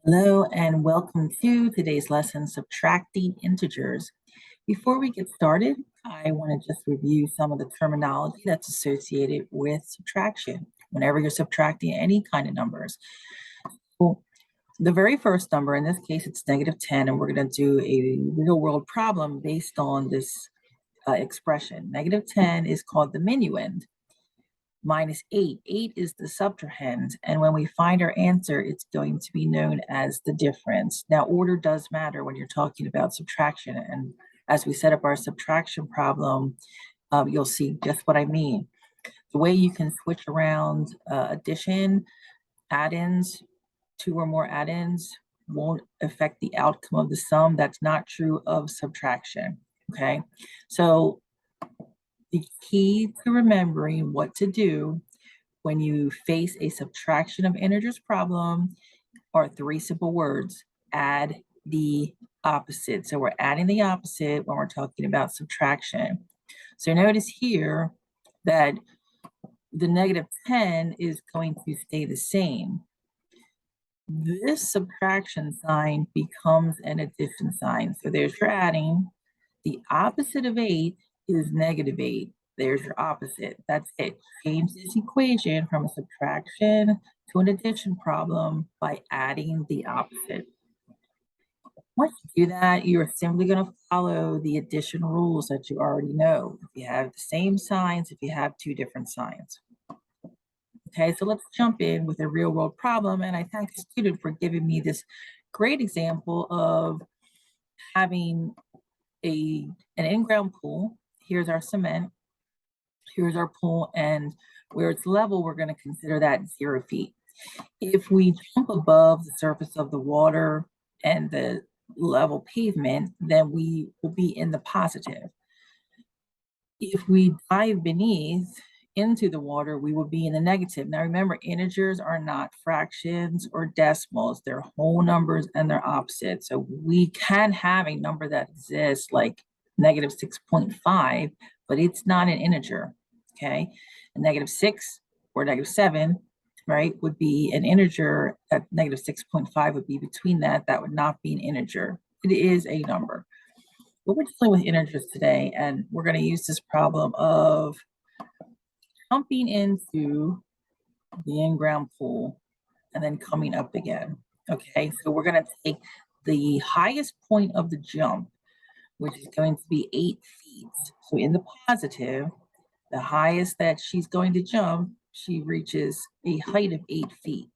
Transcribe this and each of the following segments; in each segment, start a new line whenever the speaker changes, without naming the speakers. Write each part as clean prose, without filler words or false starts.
Hello and welcome to today's lesson, Subtracting Integers. Before we get started, I want to just review some of the terminology that's associated with subtraction whenever you're subtracting any kind of numbers. Well, the very first number, in this case, it's -10, and we're going to do a real-world problem based on this expression. -10 is called the minuend. -8. 8 is the subtrahend, and when we find our answer, it's going to be known as the difference. Now, order does matter when you're talking about subtraction, and as we set up our subtraction problem, you'll see just what I mean. The way you can switch around addition, add-ins, 2 or more add-ins won't affect the outcome of the sum. That's not true of subtraction, okay? So the key to remembering what to do when you face a subtraction of integers problem are 3 simple words: add the opposite. So we're adding the opposite when we're talking about subtraction. So notice here that the -10 is going to stay the same. This subtraction sign becomes an addition sign. So there's your adding. The opposite of 8 is -8. There's your opposite. That's it. Change this equation from a subtraction to an addition problem by adding the opposite. Once you do that, you're simply going to follow the addition rules that you already know. If you have the same signs, if you have 2 different signs. Okay, so let's jump in with a real world problem. And I thank the student for giving me this great example of having an in-ground pool. Here's our cement. Here's our pool, and where it's level, we're going to consider that 0 feet. If we jump above the surface of the water and the level pavement, then we will be in the positive. If we dive beneath into the water, we will be in the negative. Now remember, integers are not fractions or decimals. They're whole numbers and they're opposite. So we can have a number that exists like -6.5, but it's not an integer, okay? A -6 or -7, right, would be an integer. At -6.5 would be between that. That would not be an integer. It is a number. But we're dealing with integers today, and we're going to use this problem of jumping into the in-ground pool and then coming up again. Okay, so we're going to take the highest point of the jump, which is going to be 8 feet. So in the positive, the highest that she's going to jump, she reaches a height of 8 feet.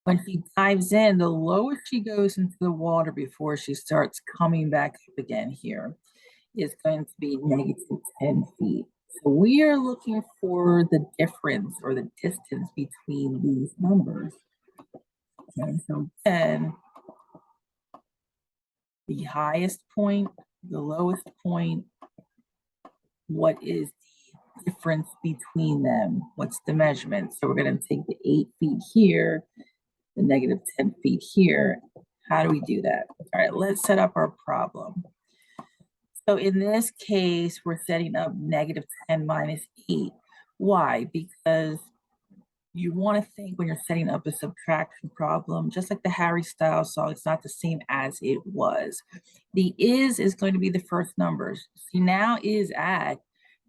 When she dives in, the lower she goes into the water before she starts coming back up again here is going to be -10 feet. So we are looking for the difference or the distance between these numbers. Okay, so then the highest point, the lowest point, what is the difference between them? What's the measurement? So we're going to take the 8 feet here, the -10 feet here. How do we do that? All right, let's set up our problem. So in this case, we're setting up -10 minus 8. Why? Because you want to think when you're setting up a subtraction problem, just like the Harry Styles song, it's not the same as it was. The is going to be the first numbers. See, now is at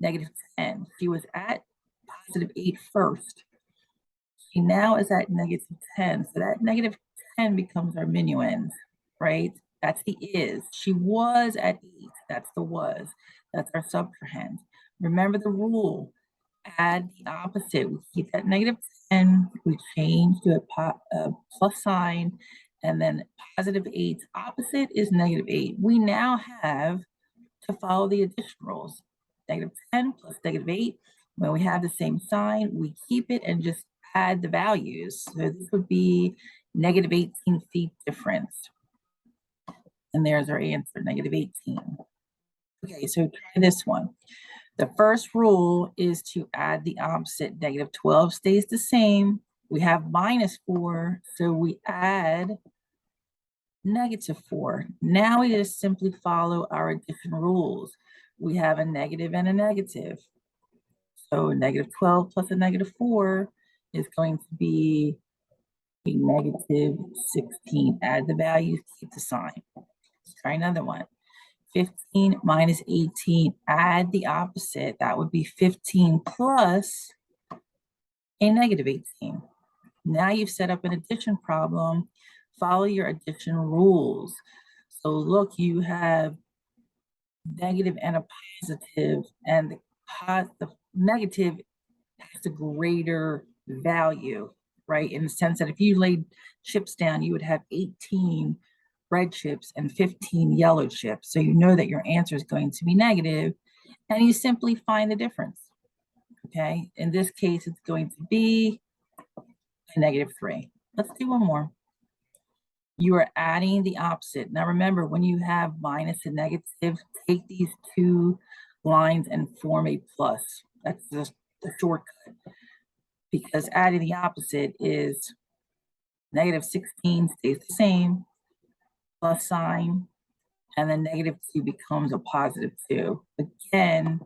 -10. She was at +8 first. She now is at -10. So that -10 becomes our minuend, right? That's the is. She was at 8. That's the was. That's our subtrahend. Remember the rule. Add the opposite. We keep that -10. We change to a plus sign. And then +8's opposite is -8. We now have to follow the addition rules. -10 plus -8. When we have the same sign, we keep it and just add the values. So this would be -18 feet difference. And there's our answer, -18. Okay, so try this one. The first rule is to add the opposite. -12 stays the same. We have -4, so we add -4. Now we just simply follow our addition rules. We have a negative and a negative. So -12 plus a -4 is going to be a negative 16. Add the values, keep the sign. Let's try another one. 15 minus 18, add the opposite. That would be 15 plus a negative 18. Now you've set up an addition problem. Follow your addition rules. So look, you have negative and a positive, and the negative has a greater value, right? In the sense that if you laid chips down, you would have 18 red chips and 15 yellow chips. So you know that your answer is going to be negative, and you simply find the difference, okay? In this case, it's going to be a negative 3. Let's do one more. You are adding the opposite. Now remember, when you have minus and negative, take these two lines and form a plus. That's just the shortcut, because adding the opposite is negative 16 stays the same, plus sign, and then negative 2 becomes a positive 2. Again,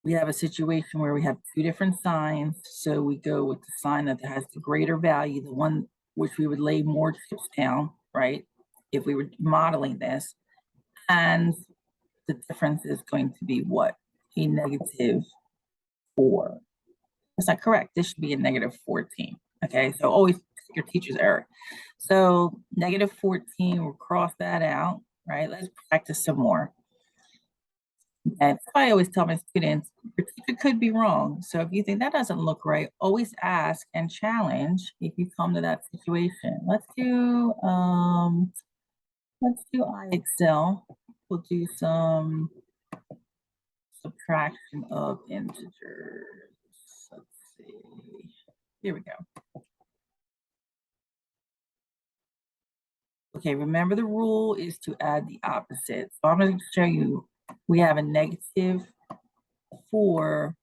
we have a situation where we have two different signs, so we go with the sign that has the greater value, the one which we would lay more chips down, right, if we were modeling this, and the difference is going to be what? A negative 4. That's not correct. This should be a negative 14. Okay, so always your teacher's error. So negative 14, we'll cross that out, right? Let's practice some more. And I always tell my students, your teacher could be wrong. So if you think that doesn't look right, always ask and challenge if you come to that situation. Let's do iExcel. We'll do some subtraction of integers. Let's see. Here we go. Okay, remember the rule is to add the opposite. So I'm going to show you, we have a negative 4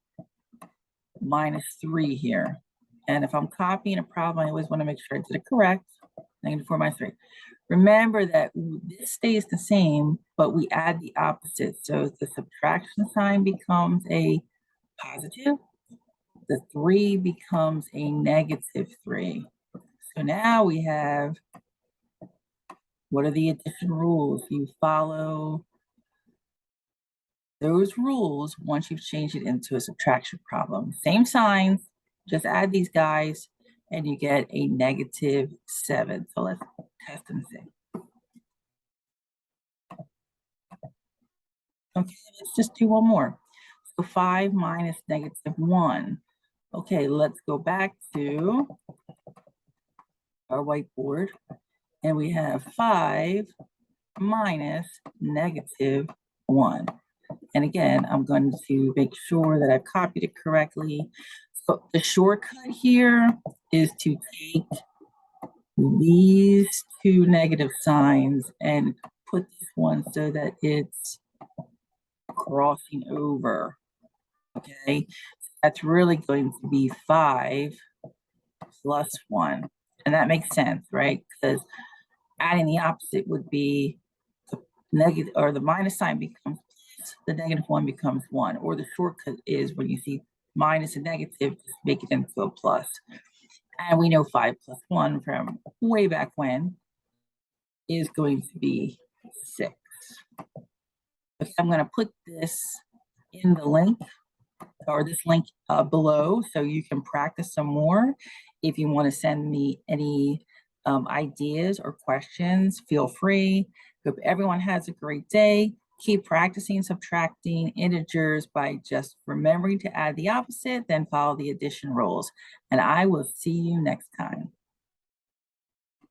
minus 3 here. And if I'm copying a problem, I always want to make sure I did it correct. Negative 4 minus 3. Remember that this stays the same, but we add the opposite. So the subtraction sign becomes a positive. The 3 becomes a negative 3. So now we have, what are the addition rules? You follow those rules once you've changed it into a subtraction problem. Same signs, just add these guys and you get a negative 7. So let's test and see. Okay, let's just do one more. So 5 minus negative 1. Okay, let's go back to our whiteboard. And we have 5 minus negative 1. And again, I'm going to make sure that I've copied it correctly. So the shortcut here is to take these two negative signs and put this one so that it's crossing over. Okay, that's really going to be 5 plus 1. And that makes sense, right? Because adding the opposite would be the negative, or the minus sign becomes plus, the negative 1 becomes 1. Or the shortcut is when you see minus and negative, just make it into a plus. And we know 5 plus 1 from way back when is going to be 6. Okay, I'm going to put this in the link, or this link below, so you can practice some more. If you want to send me any ideas or questions, feel free. Hope everyone has a great day. Keep practicing subtracting integers by just remembering to add the opposite, then follow the addition rules. And I will see you next time.